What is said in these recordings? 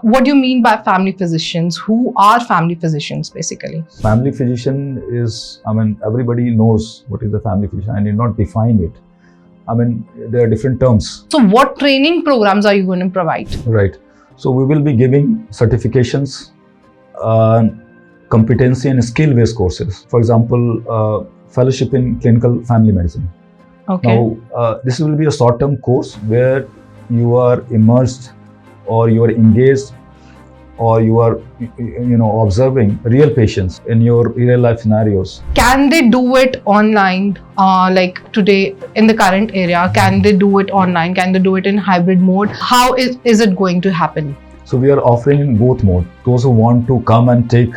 What do you mean by family physicians? Who are family physicians basically? Family physician is, everybody knows what is a family physician. I need not define it. There are different terms. So what training programs are you going to provide? Right. So we will be giving certifications, competency and skill-based courses. For example, fellowship in clinical family medicine. Okay. Now, this will be a short-term course where you are immersed or you are engaged or you are observing real patients in your real life scenarios. Can they do it online, like today in the current area? Can they do it online? Can they do it in hybrid mode? How is it going to happen? So we are offering in both mode. Those who want to come and take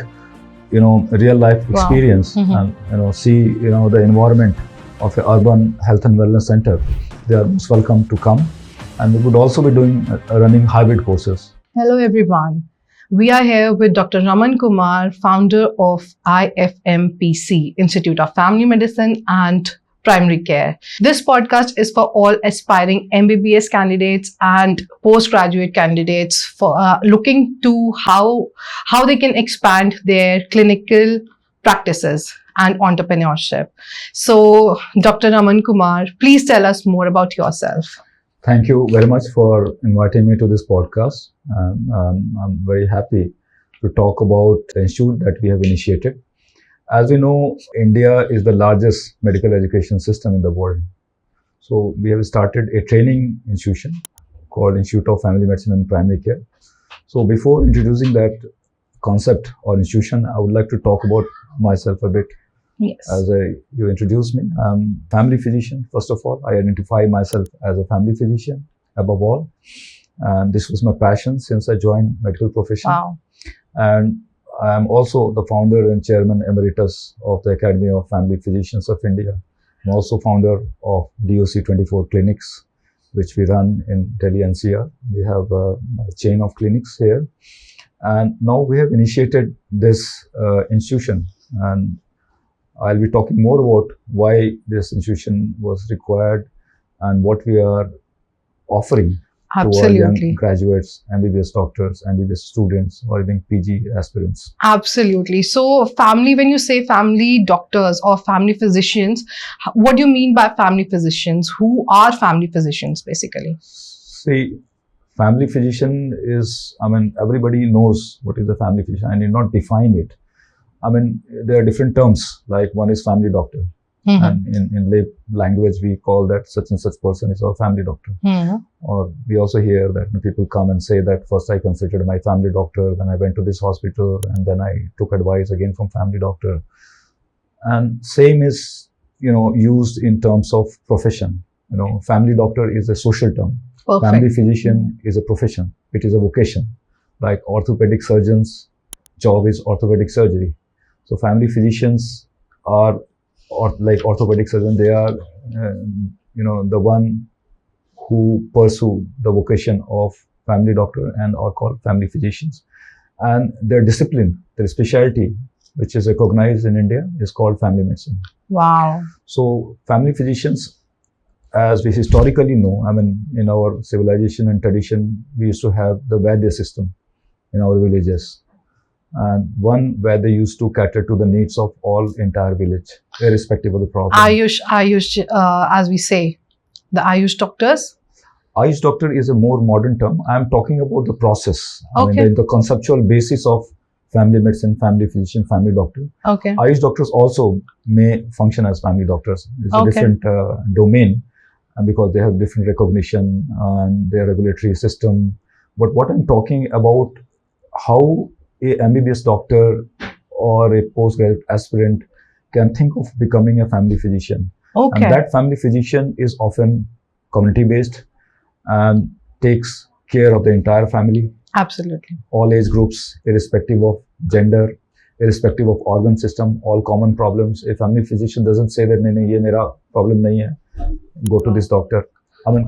real life experience and see the environment of an urban health and wellness center, they are most welcome to come. And we would also be running hybrid courses. Hello everyone. We are here with Dr. Raman Kumar, founder of iFMPC, Institute of Family Medicine and Primary Care. This podcast is for all aspiring MBBS candidates and postgraduate candidates for looking to how they can expand their clinical practices and entrepreneurship. So, Dr. Raman Kumar, please tell us more about yourself. Thank you very much for inviting me to this podcast. I'm very happy to talk about the institute that we have initiated. As we know, India is the largest medical education system in the world. So we have started a training institution called Institute of Family Medicine and Primary Care. So before introducing that concept or institution, I would like to talk about myself a bit. Yes. As you introduced me, I'm a family physician. First of all, I identify myself as a family physician above all. And this was my passion since I joined medical profession. Wow. And I'm also the founder and chairman emeritus of the Academy of Family Physicians of India. I'm also founder of DOC 24 clinics, which we run in Delhi NCR. We have a chain of clinics here. And now we have initiated this institution, and I'll be talking more about why this institution was required and what we are offering to our young graduates, MBBS doctors, MBBS students, or even PG aspirants. Absolutely. So when you say family doctors or family physicians, what do you mean by family physicians? Who are family physicians basically? See, family physician is, everybody knows what is a family physician. I need not define it. There are different terms, like one is family doctor. And in lay language, we call that such and such person is our family doctor. Or we also hear that people come and say that first I consulted my family doctor, then I went to this hospital, and then I took advice again from family doctor. And same is, used in terms of profession. Family doctor is a social term. Perfect. Family physician is a profession. It is a vocation. Like orthopedic surgeons, job is orthopedic surgery. So family physicians are, or like orthopedic surgeons, they are, the one who pursue the vocation of family doctor and are called family physicians. And their discipline, their specialty, which is recognized in India, is called family medicine. Wow. So family physicians, as we historically know, in our civilization and tradition, we used to have the Vaidya system in our villages. And one where they used to cater to the needs of all entire village, irrespective of the problem. Ayush, as we say, the Ayush doctors? Ayush doctor is a more modern term. I'm talking about the process. Okay. The conceptual basis of family medicine, family physician, family doctor. Okay. Ayush doctors also may function as family doctors. It's a different domain, and because they have different recognition and their regulatory system. But what I'm talking about, how a MBBS doctor or a postgraduate aspirant can think of becoming a family physician. Okay. And that family physician is often community-based and takes care of the entire family. Absolutely. All age groups, irrespective of gender, irrespective of organ system, all common problems. A family physician doesn't say that, nahi, ye mera problem nahi hai, go to this doctor.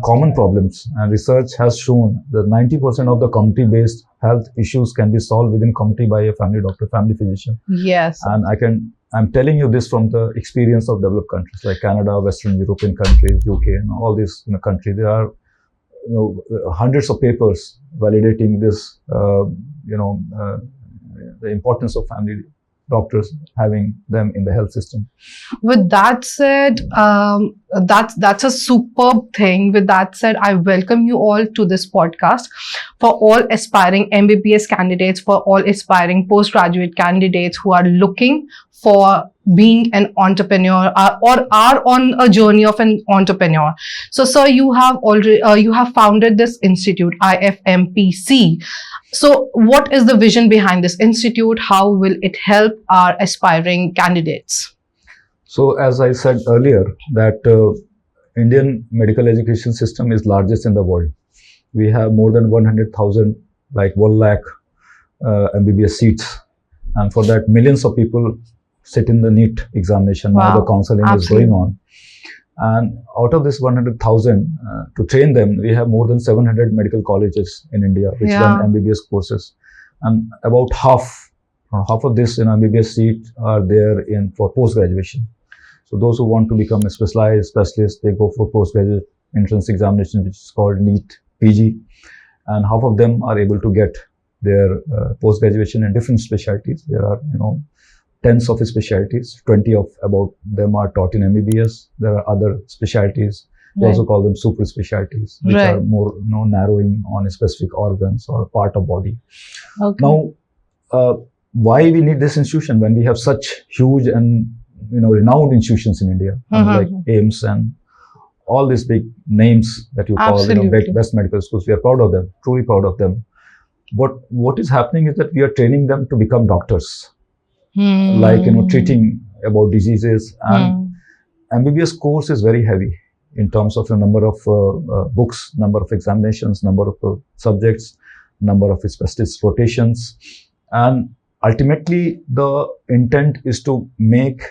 Common problems, and research has shown that 90% of the community-based health issues can be solved within community by a family doctor, family physician. Yes. And I'm telling you this from the experience of developed countries like Canada, Western European countries, UK, and all these countries. There are hundreds of papers validating this, the importance of family doctors, having them in the health system. With that said, that's a superb thing. With that said, I welcome you all to this podcast. For all aspiring MBBS candidates, for all aspiring postgraduate candidates who are looking for being an entrepreneur or are on a journey of an entrepreneur. So, sir, you have already you have founded this institute, iFMPC. So, what is the vision behind this institute? How will it help our aspiring candidates? So, as I said earlier, that Indian medical education system is largest in the world. We have more than 100,000, like 1 lakh MBBS seats, and for that, millions of people sit in the NEET examination. Wow. Now the counseling Absolutely. is going on. And out of this 100,000, to train them, we have more than 700 medical colleges in India which run MBBS courses. And about half of this MBBS seats are there for post-graduation. So those who want to become a specialist, they go for postgraduate entrance examination, which is called NEET PG. And half of them are able to get their post-graduation in different specialties. There are, tens of specialties, 20 of about them are taught in MBBS. There are other specialties. We also call them super specialties, which are more narrowing on specific organs or part of body. Okay. Now, why we need this institution when we have such huge and renowned institutions in India, like AIMS and all these big names that you call best medical schools? We are proud of them, truly proud of them. But what is happening is that we are training them to become doctors. Like treating about diseases, and MBBS course is very heavy in terms of the number of books, number of examinations, number of subjects, number of specialist rotations, and ultimately the intent is to make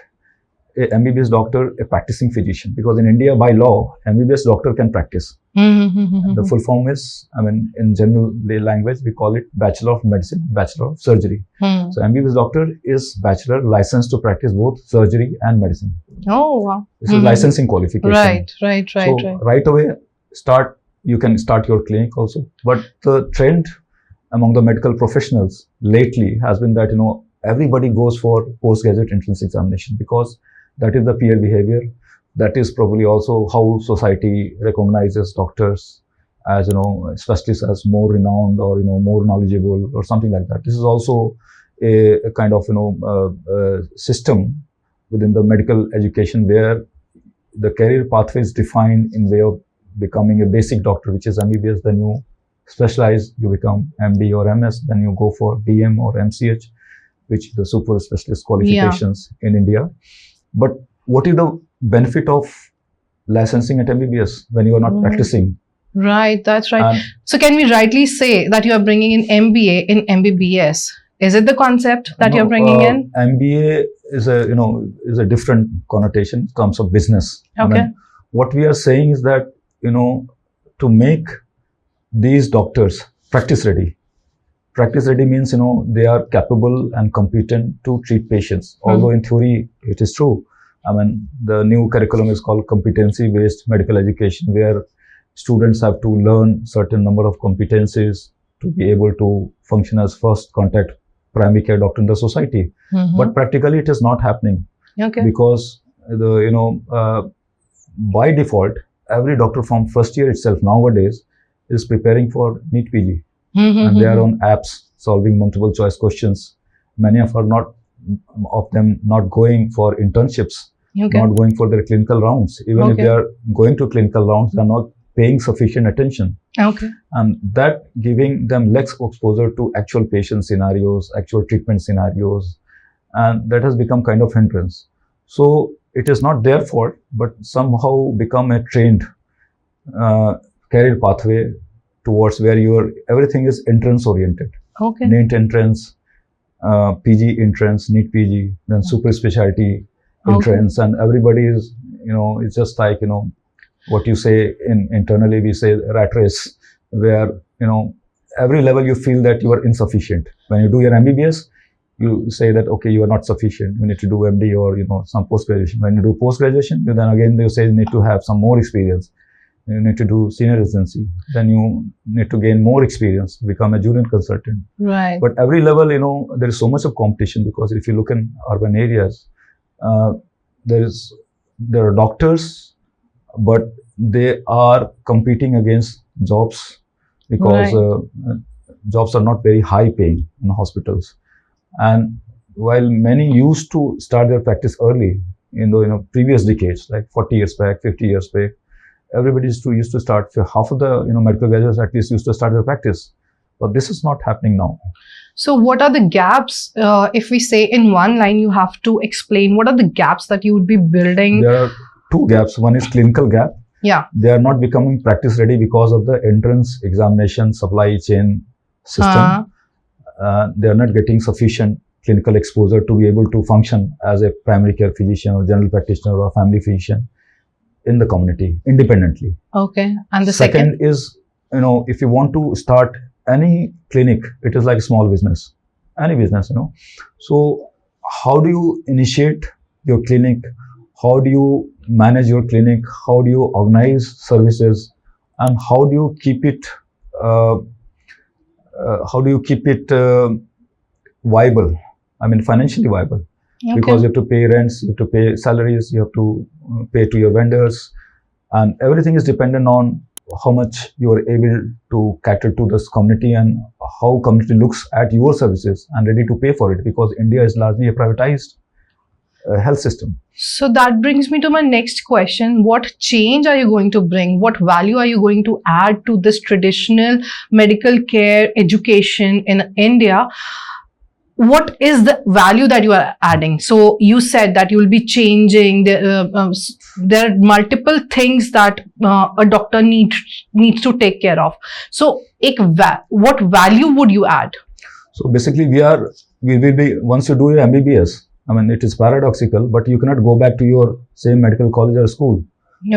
a MBBS doctor a practicing physician, because in India by law MBBS doctor can practice. The full form is, in general lay language, we call it Bachelor of Medicine, Bachelor of Surgery. So MBBS doctor is bachelor licensed to practice both surgery and medicine. Oh, wow. This is licensing qualification. Right. So right away, you can start your clinic also. But the trend among the medical professionals lately has been that, everybody goes for postgraduate entrance examination, because that is the peer behavior. That is probably also how society recognizes doctors as, specialists as more renowned or, more knowledgeable or something like that. This is also a kind of, system within the medical education where the career pathway is defined in way of becoming a basic doctor, which is MBBS. Then you specialize, you become MD or MS, then you go for DM or MCH, which the super specialist qualifications in India. But what is the benefit of licensing at MBBS when you are not practicing? Right, that's right. So can we rightly say that you are bringing in MBA in MBBS? Is it the concept that you're bringing in? MBA is a different connotation in terms of business. Okay. What we are saying is that, to make these doctors practice ready. Practice ready means, they are capable and competent to treat patients. Although in theory, it is true. The new curriculum is called competency-based medical education, where students have to learn certain number of competencies to be able to function as first contact primary care doctor in the society. But practically, it is not happening. Because by default, every doctor from first year itself nowadays is preparing for NEET PG. And they are on apps solving multiple choice questions. Many of them not going for internships, not going for their clinical rounds. Even if they are going to clinical rounds, they are not paying sufficient attention. And that giving them less exposure to actual patient scenarios, actual treatment scenarios, and that has become kind of hindrance. So it is not their fault, but somehow become a trained career pathway towards where everything is entrance oriented. NEET entrance, PG entrance, NEET PG, then super specialty entrance, and everybody is, it's just like, what you say internally, we say rat race, where, every level you feel that you are insufficient. When you do your MBBS, you say that, okay, you are not sufficient. You need to do MD or, some post-graduation. When you do post-graduation, then again, you say you need to have some more experience. you need to do senior residency, then you need to gain more experience, become a junior consultant. Right. But every level, there is so much of competition, because if you look in urban areas, there are doctors, but they are competing against jobs, because jobs are not very high paying in hospitals. And while many used to start their practice early in the previous decades, like 40 years back, 50 years back, everybody used to start. Half of the medical graduates at least used to start their practice, but this is not happening now. So what are the gaps? If we say in one line, you have to explain what are the gaps that you would be building. There are two gaps. One is clinical gap. Yeah. They are not becoming practice ready because of the entrance examination supply chain system. They are not getting sufficient clinical exposure to be able to function as a primary care physician or general practitioner or family physician in the community independently. Okay. And the second is, if you want to start any clinic, it is like a small business, any business, So how do you initiate your clinic? How do you manage your clinic? How do you organize services? And how do you keep it viable? I mean, financially viable. Okay. Because you have to pay rents, you have to pay salaries, you have to pay to your vendors, and everything is dependent on how much you are able to cater to this community and how community looks at your services and ready to pay for it, because India is largely a privatized health system. So that brings me to my next question. What change are you going to bring? What value are you going to add to this traditional medical care education in India? What is the value that you are adding? So you said that you will be changing. There are multiple things that a doctor needs to take care of. So what value would you add? So basically, we will be, once you do your MBBS, I mean, it is paradoxical, but you cannot go back to your same medical college or school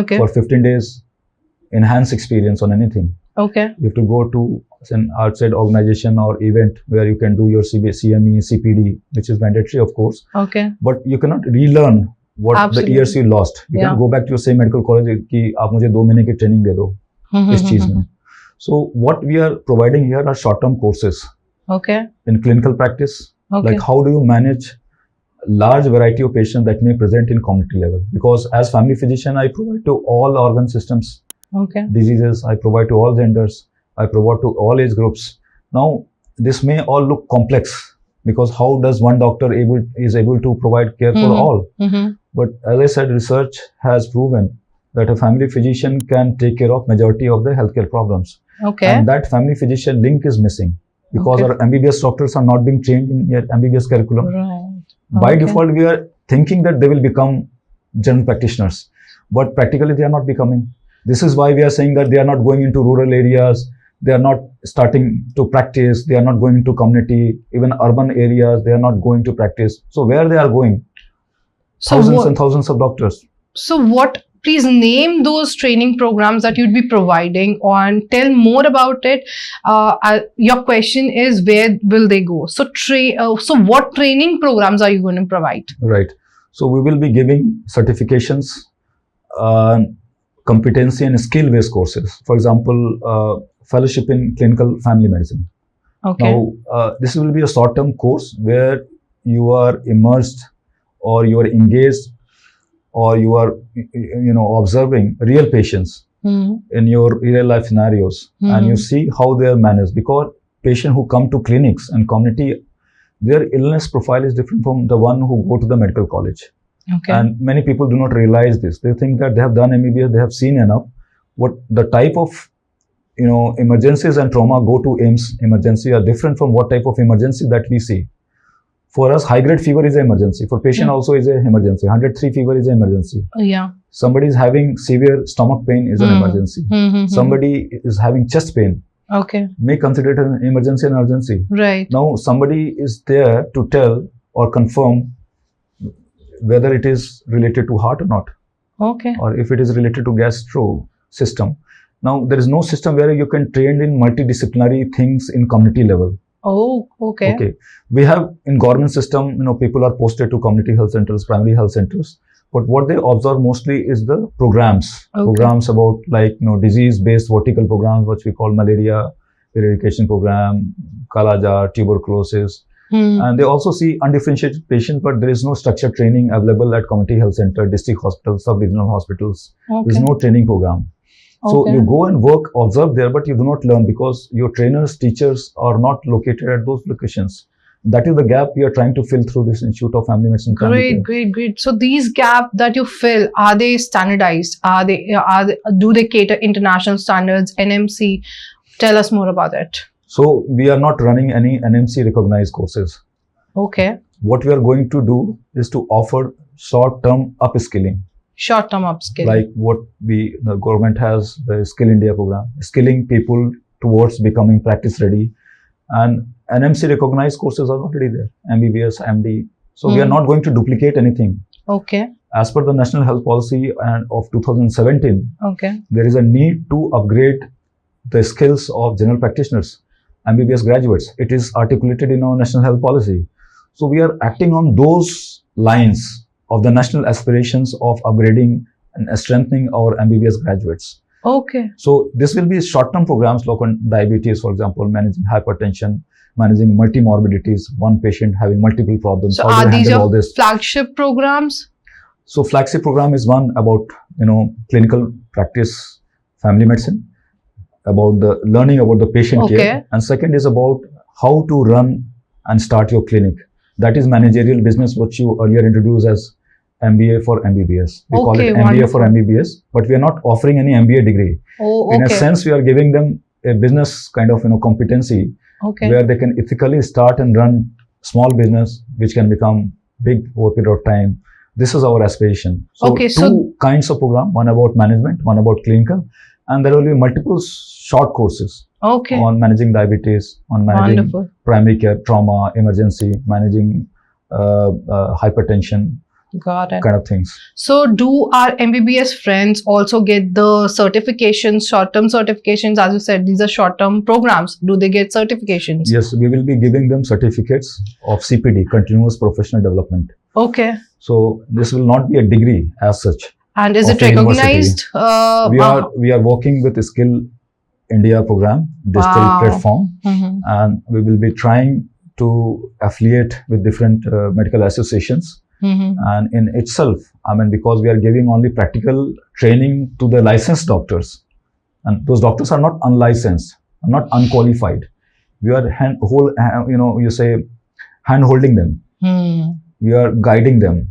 for 15 days enhanced experience on anything. Okay. You have to go to an outside organization or event where you can do your CME, CPD, which is mandatory, of course. Okay. But you cannot relearn what the years you lost. You can go back to your same medical college कि आप मुझे 2 महीने की training दे दो इस चीज में. So what we are providing here are short-term courses. Okay. In clinical practice, like how do you manage large variety of patients that may present in community level? Because as family physician, I provide to all organ systems. Okay. Diseases, I provide to all genders, I provide to all age groups. Now, this may all look complex, because how does one doctor is able to provide care for all? But as I said, research has proven that a family physician can take care of majority of the healthcare problems. Okay. And that family physician link is missing, because our MBBS doctors are not being trained in your MBBS curriculum. Right. By default, we are thinking that they will become general practitioners, but practically they are not becoming. This is why we are saying that they are not going into rural areas, they are not starting to practice, they are not going into community, even urban areas, they are not going to practice. So where they are going? Thousands and thousands of doctors. So please name those training programs that you'd be providing, and tell more about it. Your question is, where will they go? So what training programs are you going to provide? Right. So we will be giving certifications, competency and skill-based courses. For example, fellowship in clinical family medicine. Okay. Now, this will be a short-term course where you are immersed, or you are engaged, or you are, observing real patients in your real life scenarios, and you see how they are managed. Because patients who come to clinics and community, their illness profile is different from the one who go to the medical college. Okay. And many people do not realize this. They think that they have done MBBS, they have seen enough. What the type of emergencies and trauma go to AIIMS emergency are different from what type of emergency that we see. For us, high-grade fever is an emergency. For patient also is an emergency. 103 fever is an emergency. Yeah. Somebody is having severe stomach pain is an emergency. Somebody is having chest pain. Okay. May consider it an emergency and urgency. Right. Now, somebody is there to tell or confirm whether it is related to heart or not. Okay. Or if it is related to gastro system. Now, there is no system where you can train in multidisciplinary things in community level. Oh, okay. Okay. We have in government system, people are posted to community health centers, primary health centers, But what they observe mostly is the programs. Okay. Programs about like, disease-based vertical programs, which we call malaria eradication program, Kala-Jar, tuberculosis. And they also see undifferentiated patients, but there is no structured training available at community health center, district hospitals, sub-regional hospitals. Okay. There is no training program. So Okay. you go and work, observe there, but you do not learn because your trainers, teachers are not located at those locations. That is the gap we are trying to fill through this Institute of Family Medicine. Great. So these gaps that you fill, are they standardized? Do they cater international standards, NMC? Tell us more about it. So we are not running any NMC recognized courses. Okay. What we are going to do is to offer short-term upskilling. Short-term upskilling. Like what the government has, the Skill India program, skilling people towards becoming practice ready. And NMC recognized courses are already there, MBBS, MD. So we are not going to duplicate anything. Okay. As per the National Health Policy of 2017, Okay. there is a need to upgrade the skills of general practitioners, MBBS graduates. It is articulated in our National Health Policy. So we are acting on those lines of the national aspirations of upgrading and strengthening our MBBS graduates. Okay. So this will be short-term programs like on diabetes, for example, managing hypertension, managing multimorbidities, one patient having multiple problems. So How do are you these handle all your this? flagship programs? So flagship program is one about, clinical practice, family medicine, about the learning about the patient care. And second is about how to run and start your clinic. That is managerial business, what you earlier introduced as MBA for MBBS. We call it MBA for MBBS, but we are not offering any MBA degree. In a sense, we are giving them a business kind of, competency where they can ethically start and run small business, which can become big over a period of time. This is our aspiration. So two kinds of program, one about management, one about clinical, and there will be multiple short courses on managing diabetes, on managing primary care, trauma, emergency, managing hypertension. Got it. Kind of things. So do our MBBS friends also get the certifications, short-term certifications? As you said, these are short-term programs. Do they get certifications? Yes, we will be giving them certificates of CPD, Continuous Professional Development. Okay. So this will not be a degree as such. And is it recognized? We are working with the Skill India program, digital platform, and we will be trying to affiliate with different medical associations. And in itself, because we are giving only practical training to the licensed doctors, and those doctors are not unlicensed, not unqualified. We are hand holding them. We are guiding them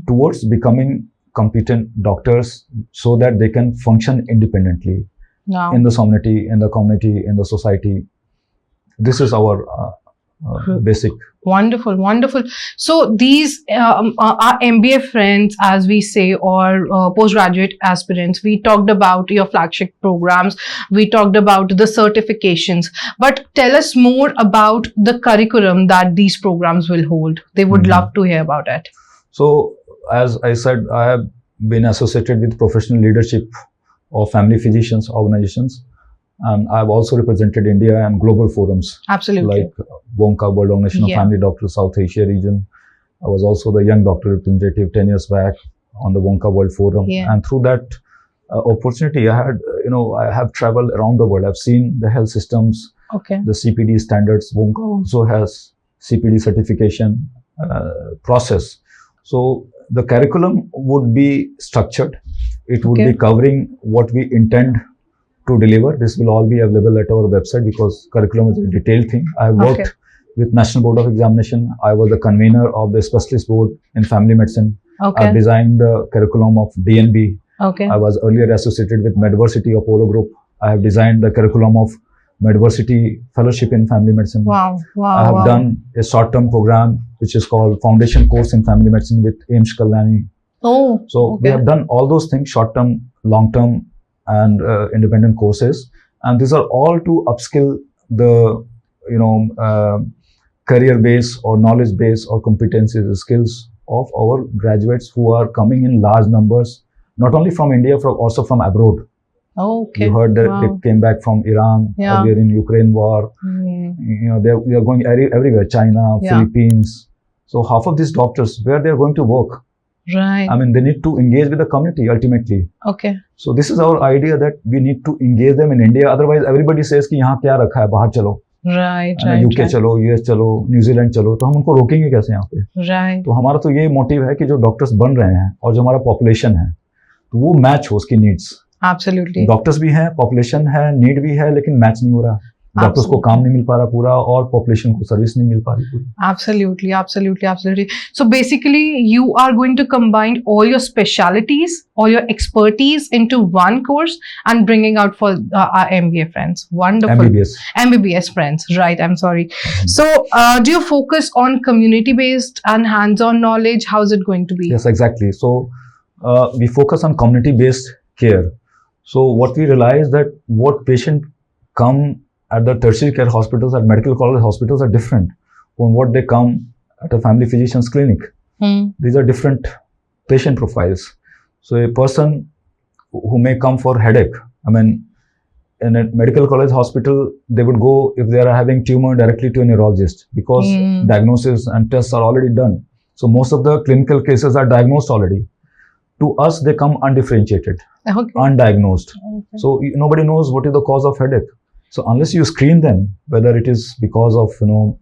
towards becoming competent doctors so that they can function independently in the community, in the society. This is our basic. Wonderful. So these are MBA friends, as we say, or postgraduate aspirants. We talked about your flagship programs. We talked about the certifications. But tell us more about the curriculum that these programs will hold. They would love to hear about it. So, as I said, I have been associated with professional leadership of family physicians organizations. And I've also represented India and global forums. Absolutely. Like WONCA, World Organization of Family Doctors, South Asia region. I was also the young doctor representative 10 years back on the WONCA World Forum. And through that opportunity, I have traveled around the world. I've seen the health systems, the CPD standards. WONCA also has CPD certification process. So the curriculum would be structured. It would be covering what we intend to deliver. This will all be available at our website because curriculum is a detailed thing. I have worked with National Board of Examination. I was the convener of the Specialist Board in Family Medicine. I designed the curriculum of DNB. I was earlier associated with Medversity Apollo Group. I have designed the curriculum of Medversity Fellowship in Family Medicine. I have done a short-term program which is called Foundation Course in Family Medicine with AIMS Kalyani. So we have done all those things, short-term, long-term, and independent courses, and these are all to upskill the career base or knowledge base or competencies, the skills of our graduates who are coming in large numbers, not only from India, also from abroad. You heard that they came back from Iran, earlier in Ukraine war. They are going everywhere, China, Philippines. So half of these doctors, where they are going to work, Right. I mean, they need to engage with the community ultimately. Okay. So this is our idea, that we need to engage them in India. Otherwise, everybody says कि यहाँ क्या रखा है, बाहर चलो, Right. है ना, UK चलो, US चलो, न्यूजीलैंड चलो, तो हम उनको रोकेंगे कैसे यहाँ पे? Right. तो हमारा तो ये मोटिव है कि जो डॉक्टर्स बन रहे हैं और जो हमारा पॉपुलेशन है, तो वो मैच हो उसकी नीड्स. Absolutely. डॉक्टर्स भी हैं, पॉपुलेशन है, नीड भी है, लेकिन मैच नहीं हो रहा. डॉक्टर्स को काम नहीं मिल पा रहा पूरा, और पॉपुलेशन को सर्विस नहीं मिल पा रही पूरी. Absolutely, absolutely, absolutely. So basically, you are going to combine all your specialities, all your expertise into one course and bringing out for our MBA friends. Wonderful. MBBS. MBBS friends, right? I'm sorry. So, do you focus on community-based and hands-on knowledge? How's it going to be? Yes, exactly. So, we focus on community-based care. So, what we realize that what patient come at the tertiary care hospitals, at medical college hospitals are different from what they come at a family physician's clinic. These are different patient profiles. So a person who may come for headache, I mean, in a medical college hospital, they would go, if they are having tumor, directly to a neurologist, because diagnosis and tests are already done. So most of the clinical cases are diagnosed already. To us, they come undifferentiated, undiagnosed. So nobody knows what is the cause of headache. So unless you screen them, whether it is because of,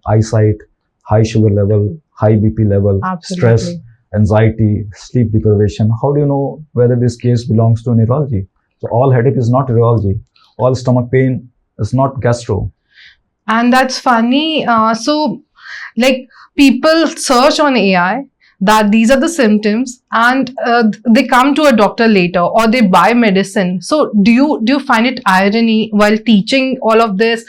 eyesight, high sugar level, high BP level, stress, anxiety, sleep deprivation, how do you know whether this case belongs to neurology? So all headache is not neurology. All stomach pain is not gastro. And that's funny. So like people search on AI that these are the symptoms, and they come to a doctor later, or they buy medicine. So do you find it irony while teaching all of this?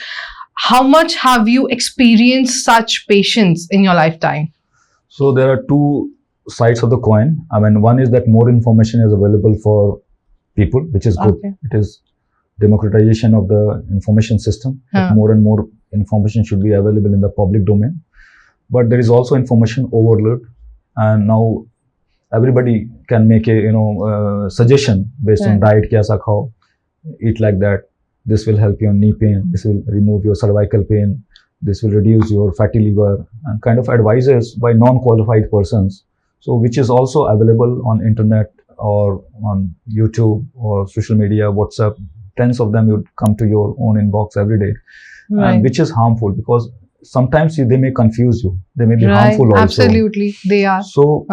How much have you experienced such patients in your lifetime? So there are two sides of the coin. I mean, one is that more information is available for people, which is good. Okay. It is democratization of the information system. More and more information should be available in the public domain. But there is also information overload. And now everybody can make a suggestion based on diet, kya khao, eat like that. This will help your knee pain. This will remove your cervical pain. This will reduce your fatty liver, and kind of advices by non-qualified persons. So which is also available on internet or on YouTube or social media, WhatsApp. Tens of them would come to your own inbox every day, and which is harmful because sometimes they may confuse you. They may be harmful also. Absolutely, they are. So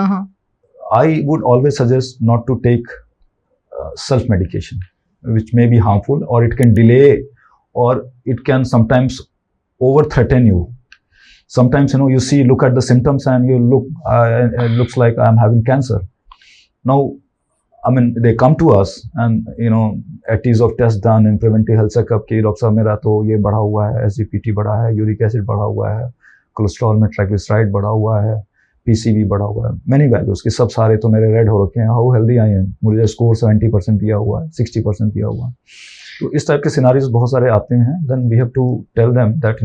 I would always suggest not to take self-medication, which may be harmful, or it can delay, or it can sometimes over-threaten you. Sometimes, you look at the symptoms and you look, it looks like I'm having cancer. Now, I mean, they come to us and, at ease of test done in preventive health checkup ki doctor sahab mera to ye badha hua hai, SGPT badha hai, uric acid badha hua hai, cholesterol mein triglyceride badha hua hai, PCV badha hua hai, many values ki sab sare to mere red ho rakhe hain, how healthy I am, mujhe score 70% diya hua hai, 60% diya hua hai. So इस type के scenarios बहुत सारे आते हैं. Then we have to tell them that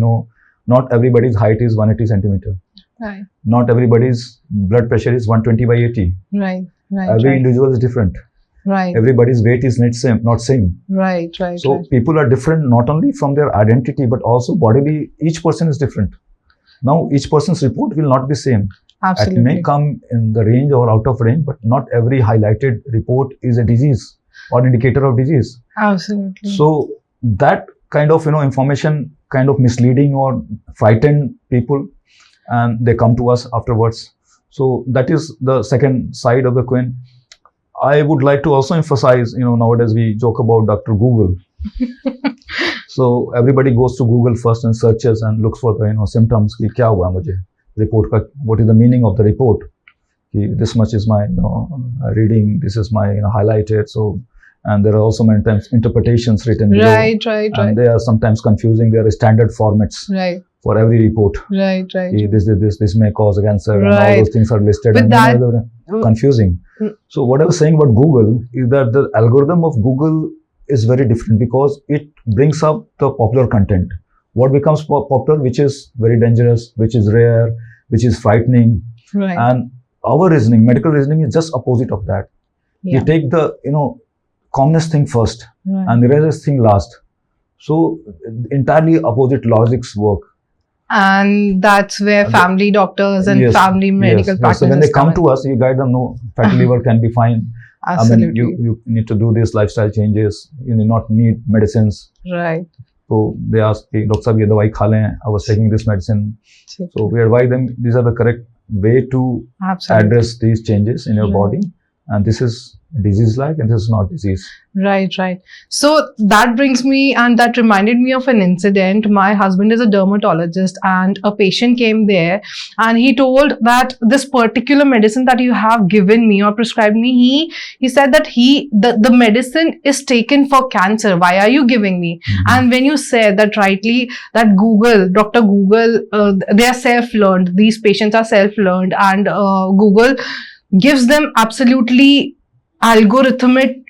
not everybody's height is 180 centimeter. Right. Not everybody's blood pressure is 120/80. Right. Every individual is different. Right. Everybody's weight is not same. Right. So people are different not only from their identity but also bodily. Each person is different. Now each person's report will not be same. Absolutely. It may come in the range or out of range, but not every highlighted report is a disease or indicator of disease. Absolutely. So that kind of information kind of misleading or frighten people, and they come to us afterwards. So that is the second side of the coin. I would like to also emphasize, nowadays we joke about Dr. Google. So everybody goes to Google first and searches and looks for the symptoms. Ki kya hua mujhe? Report ka, what is the meaning of the report? Ki this much is my reading. This is my highlighted. So. And there are also many times interpretations written below. Right. And they are sometimes confusing. There are standard formats for every report. Right. This may cause cancer, and all those things are listed. But and confusing. So what I was saying about Google is that the algorithm of Google is very different because it brings up the popular content. What becomes popular, which is very dangerous, which is rare, which is frightening. Right. And our reasoning, medical reasoning, is just opposite of that. Yeah. You take the, calmness thing first, and the rest thing last. So entirely opposite logics work. And that's where family doctors and Yes, family medical yes. practitioners So when they come in. to us, you guide them, no, fatty liver can be fine. Absolutely. I mean, you need to do these lifestyle changes. You do not need medicines. Right. So they ask, hey, Doctor Sahib, ye dawai kha lein. I was taking this medicine. So we advise them, these are the correct way to address these changes in your body. And this is disease-like and this is not disease. Right, right. So that brings me, and that reminded me of an incident. My husband is a dermatologist and a patient came there and he told that this particular medicine that you have given me or prescribed me, he said that the medicine is taken for cancer. Why are you giving me? And when you said that rightly, that Dr. Google, they are self-learned. These patients are self-learned and Google gives them absolutely algorithmic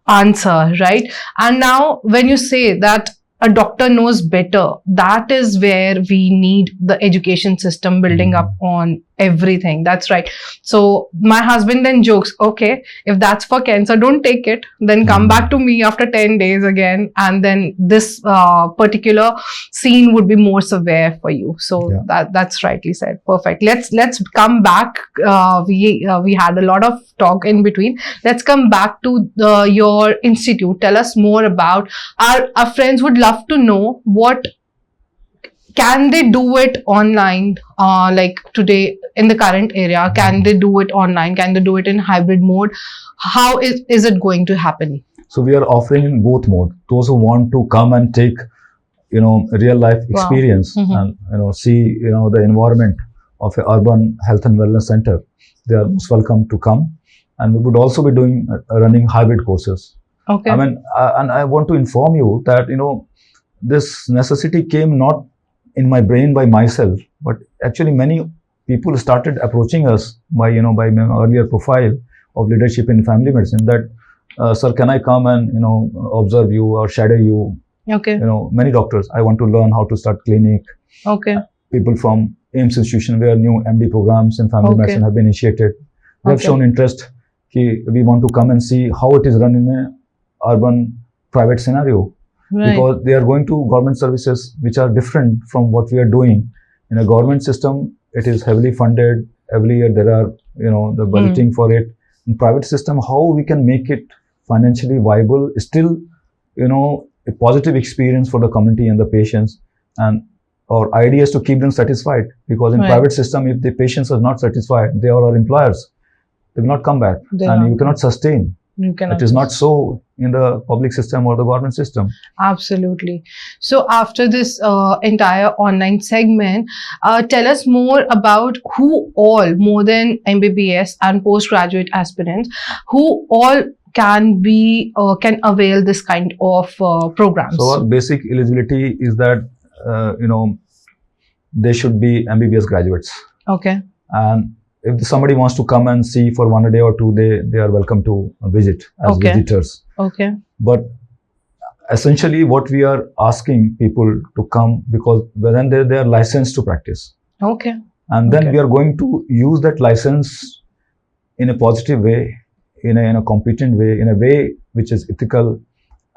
answer, right? And now when you say that a doctor knows better, that is where we need the education system building up on everything. That's right. So my husband then jokes, okay, if that's for cancer, don't take it. Then come back to me after 10 days again. And then this particular scene would be more severe for you. So that's rightly said. Perfect. Let's come back. We had a lot of talk in between. Let's come back to your institute. Tell us more about our friends would love to know what can they do it online, like today in the current era. Can they do it online? Can they do it in hybrid mode? How is it going to happen? So we are offering in both mode. Those who want to come and take, real life experience and, see, the environment of an urban health and wellness center, they are most welcome to come. And we would also be running hybrid courses. Okay. I mean, and I want to inform you that, this necessity came not in my brain by myself, but actually many people started approaching us by my earlier profile of leadership in family medicine that, sir, can I come and, observe you or shadow you? Okay. Many doctors, I want to learn how to start clinic. Okay. People from AIMS institution where new MD programs in family medicine have been initiated. They have shown interest. We want to come and see how it is run in an urban private scenario. Right. Because they are going to government services which are different from what we are doing. In a government system, it is heavily funded. Every year there are, the budgeting for it. In private system, how we can make it financially viable, still, a positive experience for the community and the patients. And our idea is to keep them satisfied, because in private system, if the patients are not satisfied, they are our employers. They will not come back, and you cannot sustain. It is not so in the public system or the government system. Absolutely. So after this entire online segment, tell us more about who all, more than MBBS and postgraduate aspirants, who all can avail this kind of programs. So our basic eligibility is that, they should be MBBS graduates. Okay. And if somebody wants to come and see for 1 day or 2 day, they are welcome to visit as visitors. Okay. But essentially what we are asking people to come, because then they are licensed to practice. Okay. And then we are going to use that license in a positive way, in a competent way, in a way which is ethical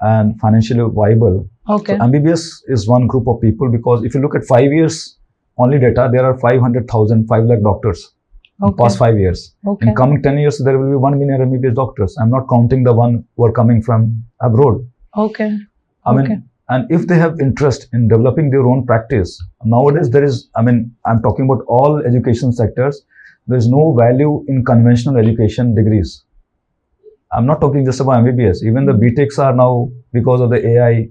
and financially viable. Okay. So MBBS is one group of people, because if you look at 5 years only data, there are 500,000, 5 lakh doctors. In past 5 years. In coming 10 years, there will be 1 million MBBS doctors. I'm not counting the one who are coming from abroad. Okay. I mean, and if they have interest in developing their own practice, nowadays there is, I'm talking about all education sectors, there is no value in conventional education degrees. I'm not talking just about MBBS. Even the BTechs are now, because of the AI,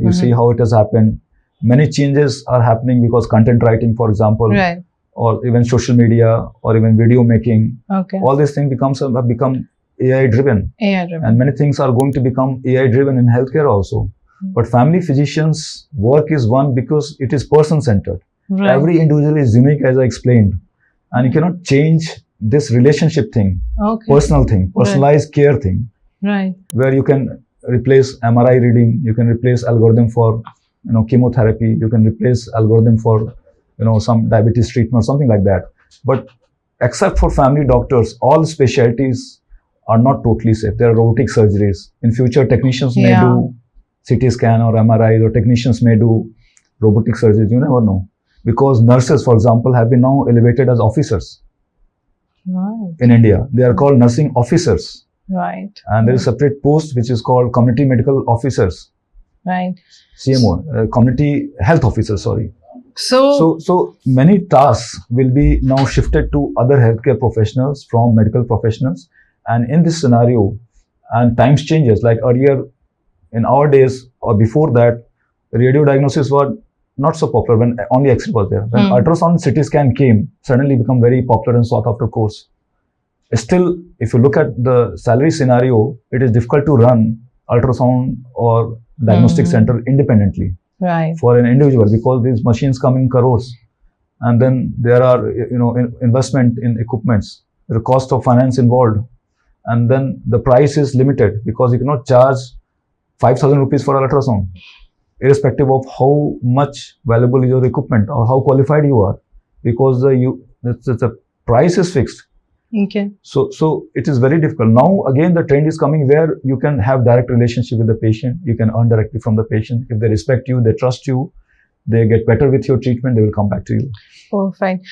you see how it has happened. Many changes are happening because content writing, for example. Right. Or even social media, or even video making. Okay. All these things have become AI driven. And many things are going to become AI driven in healthcare also. But family physicians' work is one because it is person centered. Right. Every individual is unique, as I explained. And you cannot change this relationship thing, personal thing, personalized care thing. Right. Where you can replace MRI reading, you can replace algorithm for chemotherapy, you can replace algorithm for some diabetes treatment, something like that. But except for family doctors, all specialties are not totally safe. There are robotic surgeries. In future, technicians may do CT scan or MRI, or technicians may do robotic surgeries. You never know. because nurses, for example, have been now elevated as officers Right. in India. They are called nursing officers. Right. And there is a separate post which is called community medical officers, Right. CMO, community health officers, sorry. So, So many tasks will be now shifted to other healthcare professionals from medical professionals. And in this scenario, and times changes, like earlier in our days or before that, radio diagnosis were not so popular when only X-ray was there. When ultrasound CT scan came, suddenly become very popular and sought after course. Still, if you look at the salary scenario, it is difficult to run ultrasound or diagnostic center independently right. for an individual, because these machines come in crores, and then there are investment in equipments, the cost of finance involved, and then the price is limited because you cannot charge 5,000 rupees for an ultrasound, irrespective of how much valuable is your equipment or how qualified you are, because the price is fixed. Okay. So it is very difficult. Now again the trend is coming where you can have direct relationship with the patient. You can earn directly from the patient. If they respect you, they trust you, they get better with your treatment, they will come back to you. Perfect.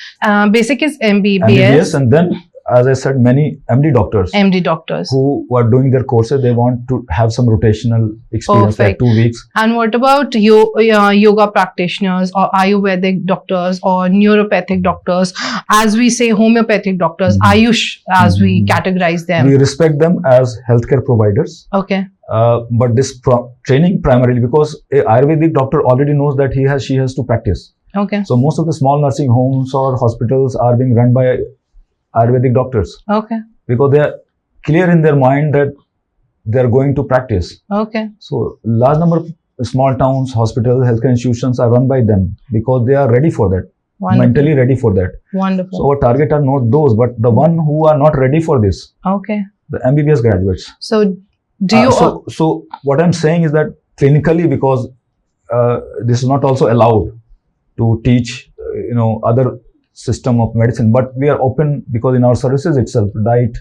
Basic is MBBS. MBBS, and then, as I said, many MD doctors. MD doctors. Who are doing their courses, they want to have some rotational experience, like 2 weeks. And what about yoga practitioners or Ayurvedic doctors or neuropathic doctors, as we say homeopathic doctors, Ayush, as we categorize them? We respect them as healthcare providers. Okay. But this training primarily, because a Ayurvedic doctor already knows that she has to practice. Okay. So most of the small nursing homes or hospitals are being run by Ayurvedic doctors. Okay. Because they are clear in their mind that they are going to practice. Okay. So large number of small towns, hospitals, healthcare institutions are run by them because they are ready for that. Wonderful. Mentally ready for that. Wonderful. So our target are not those, but the one who are not ready for this. Okay. The MBBS graduates. So do you... So what I'm saying is that clinically, because this is not also allowed to teach, other system of medicine, but we are open because in our services itself, diet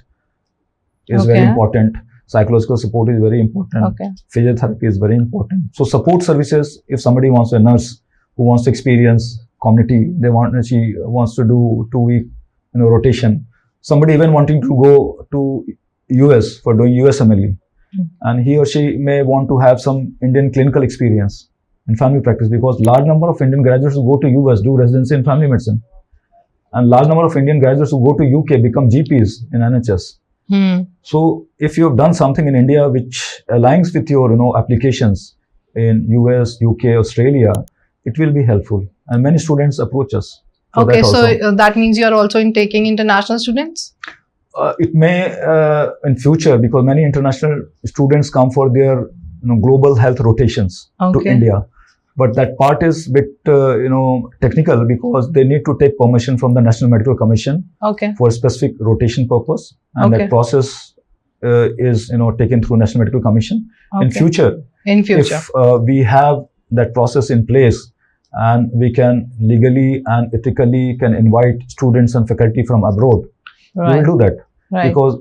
is very important, psychological support is very important, physiotherapy is very important. So support services, if somebody wants, a nurse who wants to experience community, she wants to do 2-week rotation, somebody even wanting to go to US for doing USMLE, and he or she may want to have some Indian clinical experience in family practice, because large number of Indian graduates who go to US do residency in family medicine. And large number of Indian graduates who go to UK become GPs in NHS. So if you have done something in India which aligns with your applications in US, UK, Australia, it will be helpful. And many students approach us. Okay, so that means you are also taking international students? It may in future, because many international students come for their global health rotations to India. But that part is bit, technical, because they need to take permission from the National Medical Commission for a specific rotation purpose. And that process is, taken through National Medical Commission. In future, if we have that process in place and we can legally and ethically can invite students and faculty from abroad, we will do that. Because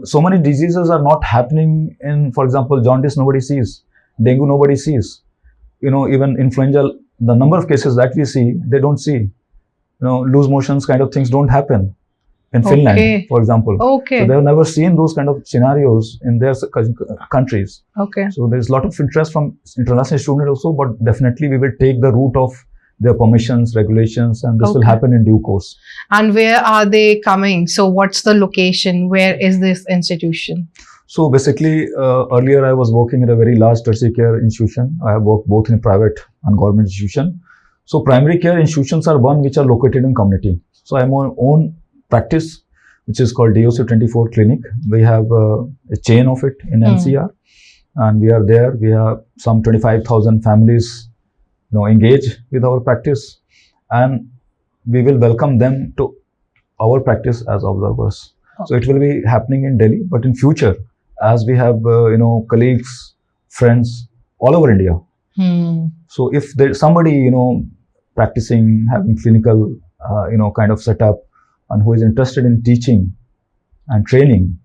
so many diseases are not happening in, for example, jaundice nobody sees, dengue nobody sees. Even influenza, the number of cases that we see, they don't see. Loose motions kind of things don't happen in Finland, for example. So they have never seen those kind of scenarios in their countries. So there is a lot of interest from international students also, but definitely we will take the route of their permissions, regulations, and this will happen in due course. And where are they coming? So what's the location? Where is this institution? So basically, earlier I was working in a very large tertiary care institution. I have worked both in private and government institution. So primary care institutions are one which are located in community. So I have my own practice, which is called DOC24 Clinic. We have a chain of it in NCR, and we are there. We have some 25,000 families, engage with our practice, and we will welcome them to our practice as observers. So it will be happening in Delhi, but in future, as we have, colleagues, friends all over India. So if there's somebody, practicing, having clinical, kind of setup, and who is interested in teaching and training,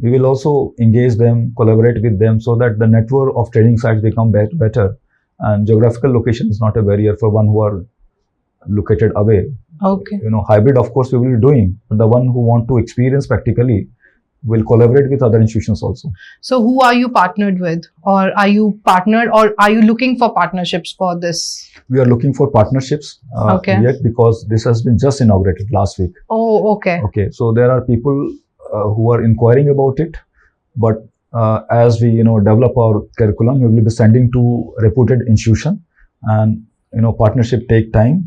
we will also engage them, collaborate with them, so that the network of training sites become better. And geographical location is not a barrier for one who are located away. Okay. Hybrid, of course, we will be doing, but the one who want to experience practically will collaborate with other institutions also. So who are you partnered with, or are you partnered, or are you looking for partnerships for this? We are looking for partnerships Okay. yet, because this has been just inaugurated last week. Oh, okay. Okay, so there are people who are inquiring about it, but as we develop our curriculum, we will be sending to reputed institution, and partnership take time,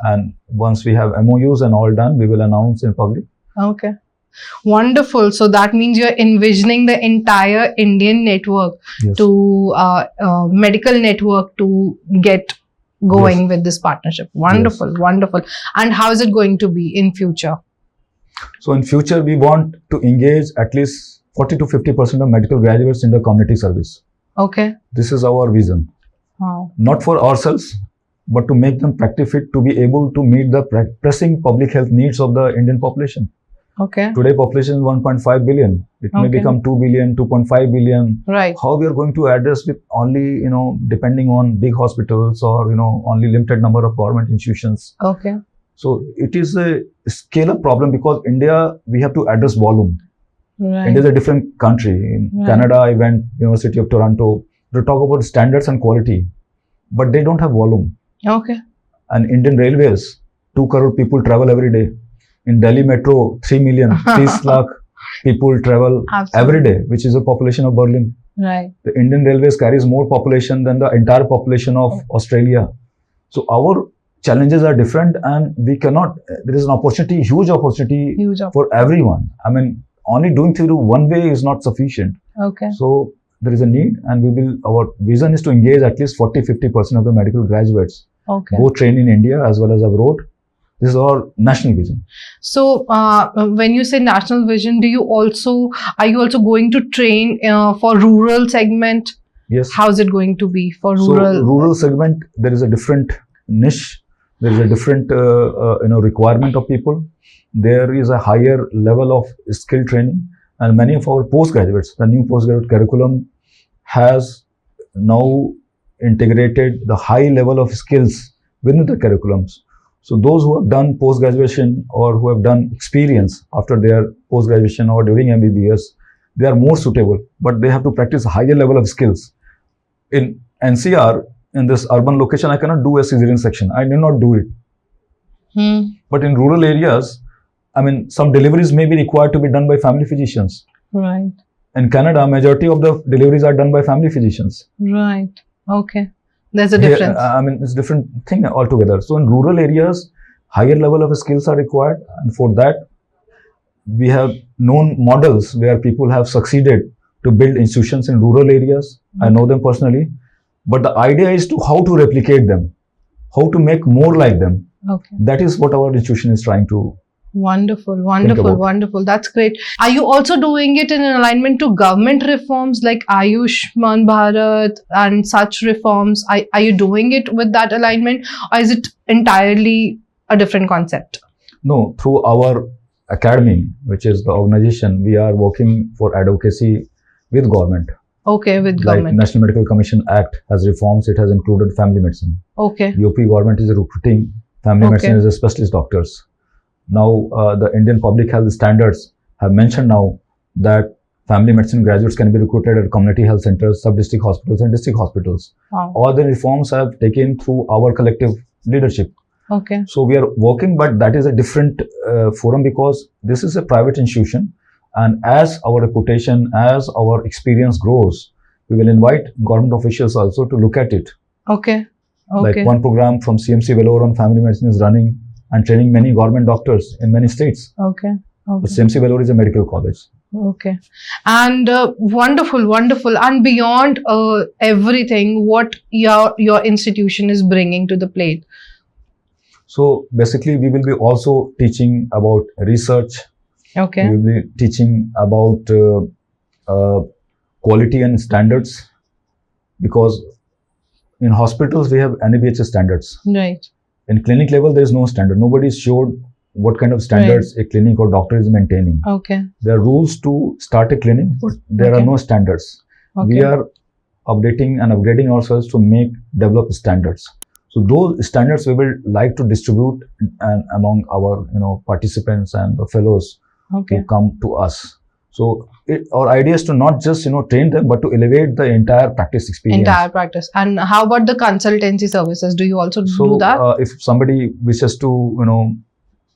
and once we have MOUs and all done, we will announce in public. Okay. Wonderful. So that means you're envisioning the entire Indian network Yes. to medical network to get going Yes. with this partnership. Wonderful, wonderful. And how is it going to be in future? So in future, we want to engage at least 40 to 50% of medical graduates in the community service. Okay. This is our vision. Wow. Not for ourselves, but to make them practice fit, to be able to meet the pressing public health needs of the Indian population. Okay. Today, population is 1.5 billion. It may Okay. become 2 billion, 2.5 billion. Right. How we are going to address with only, depending on big hospitals or, only limited number of government institutions. Okay. So it is a scale-up problem, because India, we have to address volume. Right. India is a different country. In Right. Canada, I went University of Toronto to talk about standards and quality, but they don't have volume. Okay. And Indian Railways, 2 crore people travel every day. In Delhi Metro, 3 million, 30 lakh people travel Absolutely. every day, which is the population of Berlin. Right. The Indian Railways carries more population than the entire population of Australia. So our challenges are different, and we cannot, there is an opportunity, huge opportunity Huge. for everyone. I mean, only doing through one way is not sufficient. Okay. So there is a need, and our vision is to engage at least 40-50% of the medical graduates, Okay. both trained in India as well as abroad. This is our national vision. So, when you say national vision, are you also going to train for rural segment? Yes. How is it going to be for So rural? rural segment, there is a different niche. There is a different, requirement of people. There is a higher level of skill training, and many of our postgraduates, the new postgraduate curriculum has now integrated the high level of skills within the curriculums. So those who have done post-graduation or who have done experience after their post-graduation or during MBBS, they are more suitable, but they have to practice a higher level of skills. In NCR, in this urban location, I cannot do a cesarean section. I do not do it. But in rural areas, I mean, some deliveries may be required to be done by family physicians. Right. In Canada, majority of the deliveries are done by family physicians. Right. Okay. There's a Here, difference. I mean, it's different thing altogether. So in rural areas, higher level of skills are required, and for that, we have known models where people have succeeded to build institutions in rural areas. I know them personally, but the idea is to how to replicate them, how to make more like them. Okay. That is what our institution is trying to. Wonderful, wonderful, about. wonderful. That's great. Are you also doing it in alignment to government reforms like Ayushmaan Bharat and such reforms? Are you doing it with that alignment, or is it entirely a different concept? No, through our academy, which is the organization, we are working for advocacy with government. Okay, with Like government. National Medical Commission Act has reforms. It has included family medicine. Okay. UP government is recruiting family medicine as a specialist doctors. Now, the Indian Public Health Standards have mentioned now that family medicine graduates can be recruited at community health centers, sub-district hospitals, and district hospitals. Wow. All the reforms have taken through our collective leadership. Okay. So we are working, but that is a different forum, because this is a private institution. And as our reputation, as our experience grows, we will invite government officials also to look at it. Okay. Okay. Like one program from CMC Vellore on family medicine is running and training many government doctors in many states. Okay. But Okay. CMC Vellore is a medical college. Okay. And wonderful, wonderful. And beyond everything, what your institution is bringing to the plate? So basically, we will be also teaching about research. Okay. We will be teaching about quality and standards, because in hospitals we have NABH standards. Right. In clinic level, there is no standard. Nobody is sure what kind of standards a clinic or doctor is maintaining. Okay. There are rules to start a clinic, but there are Okay. no standards. Okay. We are updating and upgrading ourselves to develop standards. So those standards we will like to distribute and among our participants and the fellows Okay. who come to us. So our idea is to not just train them, but to elevate the entire practice experience. Entire practice. And how about the consultancy services? Do you also do that? If somebody wishes to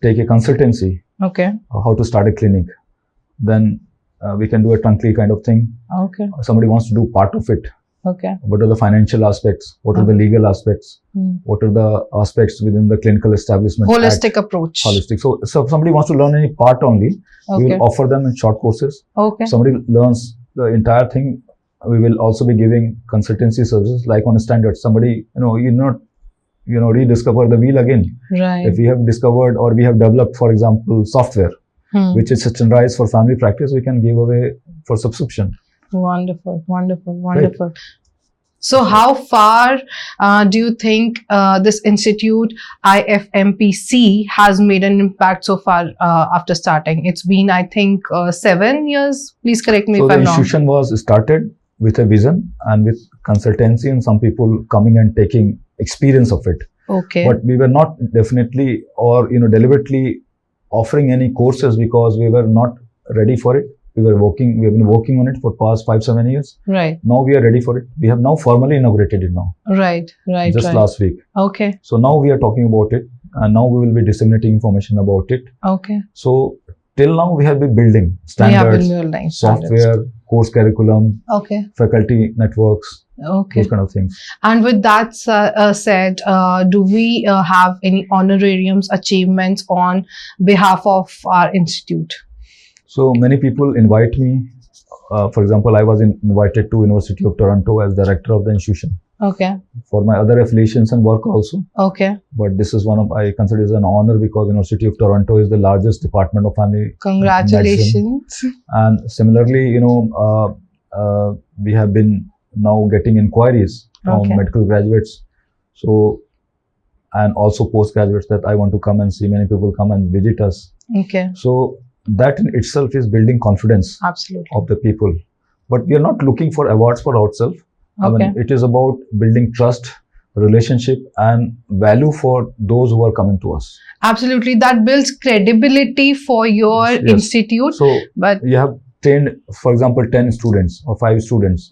take a consultancy, Okay. how to start a clinic, then we can do a turnkey kind of thing. Okay. Somebody wants to do part of it. Okay. What are the financial aspects? What are the legal aspects? What are the aspects within the clinical establishment? Holistic approach. Holistic. So if somebody wants to learn any part only, we will offer them in short courses. Okay. Somebody learns the entire thing, we will also be giving consultancy services like on a standard. Somebody, you not, rediscover the wheel again. Right. If we have discovered or we have developed, for example, software, which is standardized for family practice, we can give away for subscription. Wonderful, wonderful, wonderful. Right. So how far do you think this institute, iFMPC, has made an impact so far after starting? It's been, I think, 7 years. Please correct me if I'm wrong. So the institution was started with a vision and with consultancy and some people coming and taking experience of it. Okay. But we were not definitely or deliberately offering any courses because we were not ready for it. We have been working on it for past 5-7 years. Right. Now we are ready for it. We have now formally inaugurated it now. Right. Just last week. Okay. So now we are talking about it and now we will be disseminating information about it. Okay. So till now we have been building standards, software, course curriculum, faculty networks, those kind of things. And with that said, do we have any honorariums, achievements on behalf of our institute? So many people invite me. For example, I was invited to University of Toronto as director of the institution. Okay. For my other affiliations and work also. Okay. But this is I consider it an honor because University of Toronto is the largest department of family. Congratulations. Medicine. And similarly, we have been now getting inquiries from medical graduates. So, and also postgraduates that I want to come and see. Many people come and visit us. Okay. So that in itself is building confidence of the people. But we are not looking for awards for ourselves. I mean, it is about building trust, relationship and value for those who are coming to us. Absolutely. That builds credibility for your institute. So, but you have trained, for example, 10 students or 5 students.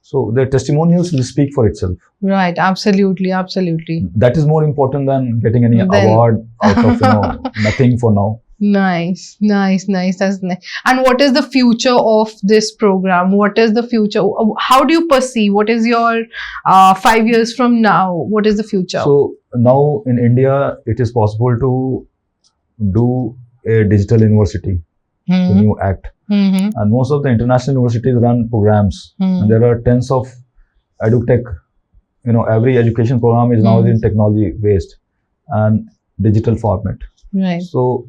So their testimonials will speak for itself. Right. Absolutely. Absolutely. That is more important than getting any award out of nothing for now. Nice. That's nice. And what is the future of this program? What is the future? How do you perceive? What is your 5 years from now? What is the future? So now in India, it is possible to do a digital university, the new act. And most of the international universities run programs. And there are tens of edutech. Every education program is now in technology based and digital format. Right. So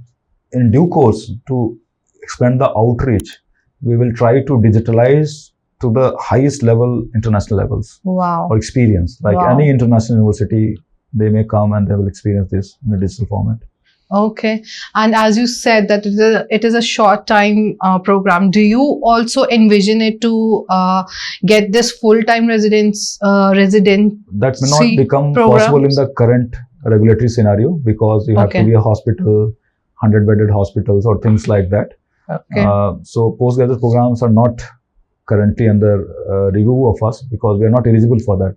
in due course, to expand the outreach, we will try to digitalize to the highest level, international levels. Wow. Or experience. Like any international university, they may come and they will experience this in a digital format. Okay. And as you said that it is a short time program, do you also envision it to get this full-time resident? That may not become possible in the current regulatory scenario because you have to be a hospital, 100-bedded hospitals or things like that. Okay. So postgraduate programs are not currently under review of us because we are not eligible for that.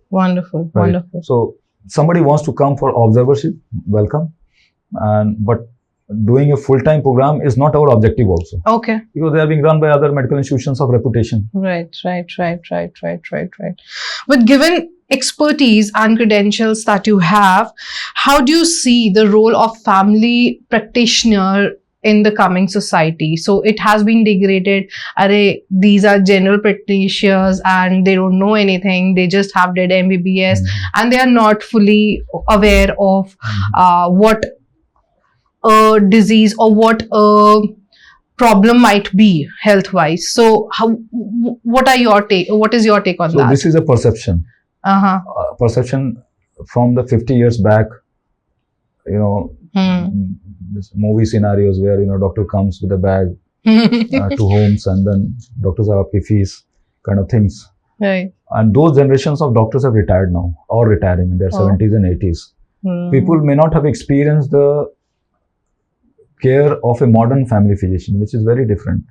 Wonderful. Right? Wonderful. So somebody wants to come for observership, welcome. But doing a full-time program is not our objective also. Okay. Because they are being run by other medical institutions of reputation. Right. With given expertise and credentials that you have, how do you see the role of family practitioner in the coming society? So it has been degraded. These are general practitioners and they don't know anything. They just have did MBBS and they are not fully aware of what a disease or what a problem might be health-wise. So what are your take? What is your take on that? So this is a perception. Perception from the 50 years back, movie scenarios where, doctor comes with a bag to homes and then doctors have fees kind of things. Right. And those generations of doctors have retired now or retiring in their 70s and 80s. People may not have experienced the care of a modern family physician, which is very different.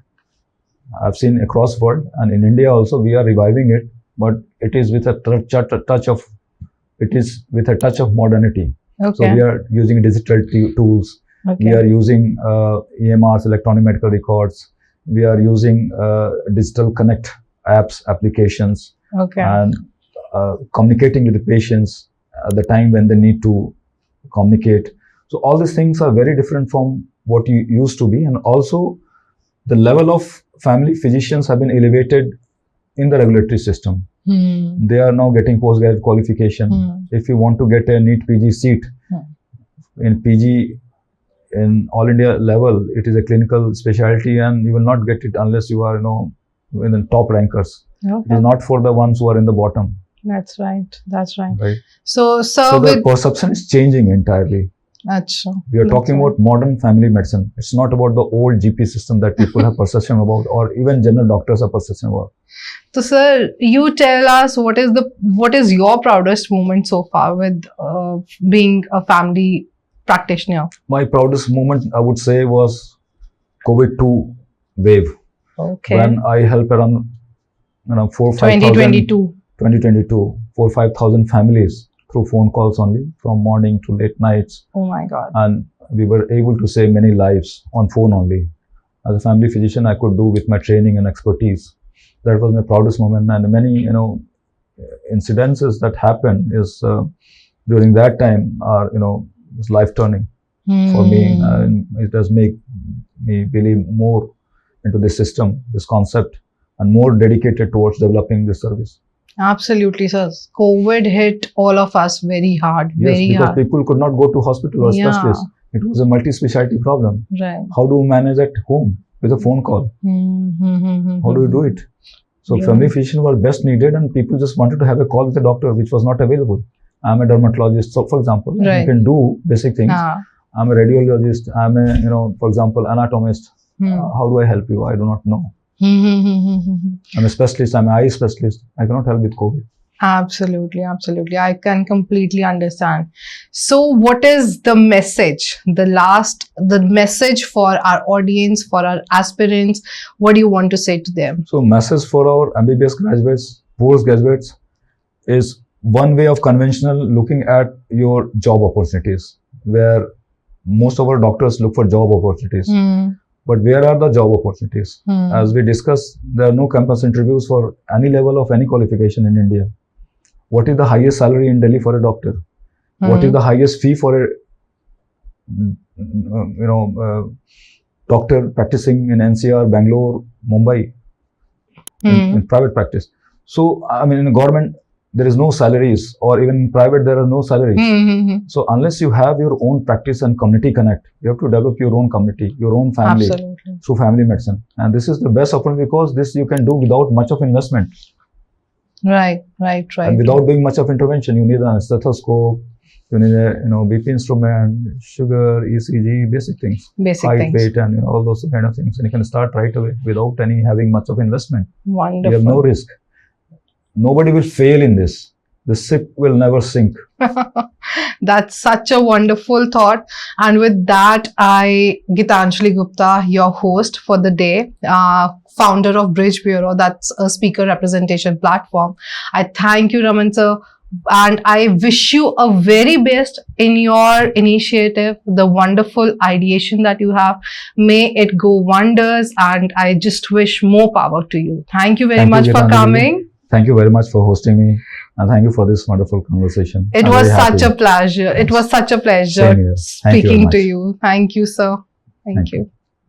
I've seen across world, and in India also we are reviving it, but it is with a touch of modernity. Okay. So we are using digital tools. Okay. We are using EMRs, electronic medical records. We are using digital connect apps, applications, Okay. and communicating with the patients at the time when they need to communicate. So all these things are very different from what you used to be, and also the level of family physicians have been elevated in the regulatory system. They are now getting postgraduate qualification. If you want to get a NEET PG seat in PG in all India level, it is a clinical specialty, and you will not get it unless you are, in the top rankers. Okay. It is not for the ones who are in the bottom. That's right. That's right. Right. So So the perception is changing entirely. Achha. We are talking about modern family medicine. It's not about the old GP system that people have perception about, or even general doctors have perception about. So, sir, you tell us what is your proudest moment so far with being a family practitioner? My proudest moment, I would say, was COVID-2 wave. Okay. When I helped around 2022. 4,000-5,000 families through phone calls only, from morning to late nights. Oh my God. And we were able to save many lives on phone only. As a family physician, I could do with my training and expertise. That was my proudest moment. And many, incidences that happened is during that time are, it's life turning for me. And it does make me believe more into this system, this concept, and more dedicated towards developing this service. Absolutely, sir. COVID hit all of us very hard. Yes, very because hard. people could not go to hospital or specialist. It was a multi-specialty problem. Right. How do you manage at home with a phone call? How do you do it? So family physician was best needed, and people just wanted to have a call with a doctor, which was not available. I'm a dermatologist, so for example, I can do basic things. I'm a radiologist. I'm a, for example, anatomist. How do I help you? I do not know. I'm a specialist. I'm an eye specialist. I cannot help with COVID. Absolutely, absolutely. I can completely understand. So what is the message, the message for our audience, for our aspirants? What do you want to say to them? So message for our MBBS graduates, postgraduates, is one way of conventional looking at your job opportunities, where most of our doctors look for job opportunities. But where are the job opportunities? As we discussed, there are no campus interviews for any level of any qualification in India. What is the highest salary in Delhi for a doctor? What is the highest fee for a doctor practicing in NCR, Bangalore, Mumbai, in private practice? So, I mean, in government, there is no salaries, or even in private, there are no salaries. So unless you have your own practice and community connect, you have to develop your own community, your own family through family medicine. And this is the best opportunity, because this you can do without much of investment. Right. And without doing much of intervention, you need a stethoscope, you need a BP instrument, sugar, ECG, basic things, height, weight, and all those kind of things. And you can start right away without having much of investment. Wonderful. You have no risk. Nobody will fail in this. The ship will never sink. That's such a wonderful thought. And with that, Gitanjali Gupta, your host for the day, founder of Bridge Bureau, that's a speaker representation platform. I thank you, Raman sir, and I wish you a very best in your initiative, the wonderful ideation that you have. May it go wonders, and I just wish more power to you. Thank you very much for coming. Thank you very much for hosting me, and thank you for this wonderful conversation. It was such a pleasure. It was such a pleasure speaking to you. Thank you, sir. Thank you.